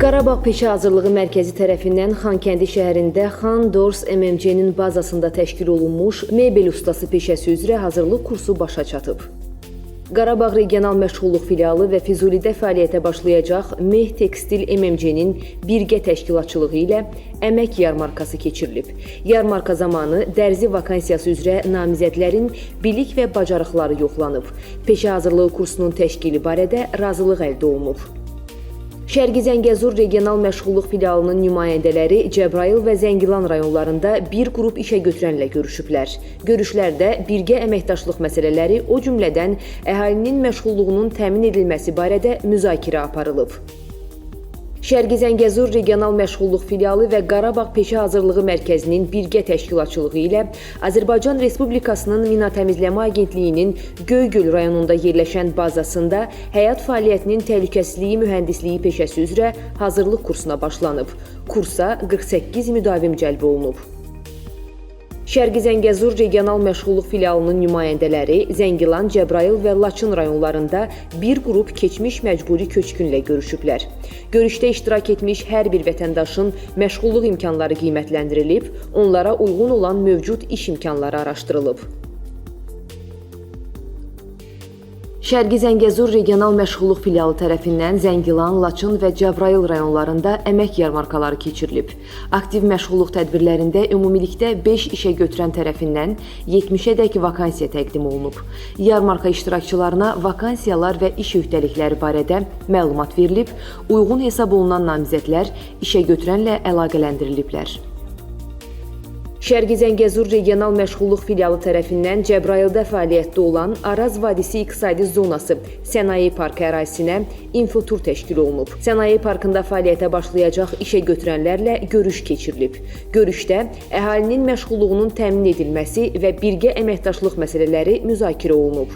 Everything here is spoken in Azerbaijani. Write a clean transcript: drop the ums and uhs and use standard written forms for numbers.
Qarabağ Peşə Hazırlığı Mərkəzi tərəfindən Xankəndi şəhərində Xan Dors MMC-nin bazasında təşkil olunmuş mebel ustası peşəsi üzrə hazırlıq kursu başa çatıb. Qarabağ Regional Məşğulluq Filialı və Füzulidə fəaliyyətə başlayacaq Meh Tekstil MMC-nin birgə təşkilatçılığı ilə əmək yarmarkası keçirilib. Yarmarka zamanı dərzi vakansiyası üzrə namizədlərin bilik və bacarıqları yoxlanıb. Peşə hazırlığı kursunun təşkili barədə razılıq əldə olunub. Şərqi Zəngəzur Regional Məşğulluq Filialının nümayəndələri Cəbrayıl və Zəngilan rayonlarında bir qrup işə götürənlə görüşüblər. Görüşlərdə birgə əməkdaşlıq məsələləri, o cümlədən əhalinin məşğulluğunun təmin edilməsi barədə müzakirə aparılıb. Şərqi Zəngəzur Regional Məşğulluq Filialı və Qarabağ Peşə Hazırlığı Mərkəzinin birgə təşkilatçılığı ilə Azərbaycan Respublikasının Mina Təmizləmə Agentliyinin Göygöl rayonunda yerləşən bazasında həyat fəaliyyətinin təhlükəsizliyi mühəndisliyi peşəsi üzrə hazırlıq kursuna başlanıb. Kursa 48 müdavim cəlb olunub. Şərqi Zəngəzur Regional Məşğulluq Filialının nümayəndələri Zəngilan, Cəbrayıl və Laçın rayonlarında bir qrup keçmiş məcburi köçkünlə görüşüblər. Görüşdə iştirak etmiş hər bir vətəndaşın məşğulluq imkanları qiymətləndirilib, onlara uyğun olan mövcud iş imkanları araşdırılıb. Şərqi Zəngəzur Regional Məşğulluq Filialı tərəfindən Zəngilan, Laçın və Cəbrayıl rayonlarında əmək yarmarkaları keçirilib. Aktiv məşğulluq tədbirlərində ümumilikdə 5 işə götürən tərəfindən 70-ədək vakansiya təqdim olunub. Yarmarka iştirakçılarına vakansiyalar və iş öhdəlikləri barədə məlumat verilib, uyğun hesab olunan namizədlər işə götürənlə əlaqələndiriliblər. Şərqi Zəngəzur Regional Məşğulluq Filialı tərəfindən Cəbrayılda fəaliyyətdə olan Araz Vadisi İqtisadi Zonası Sənaye Parkı ərazisinə infotur təşkil olunub. Sənaye Parkında fəaliyyətə başlayacaq işə götürənlərlə görüş keçirilib. Görüşdə əhalinin məşğulluğunun təmin edilməsi və birgə əməkdaşlıq məsələləri müzakirə olunub.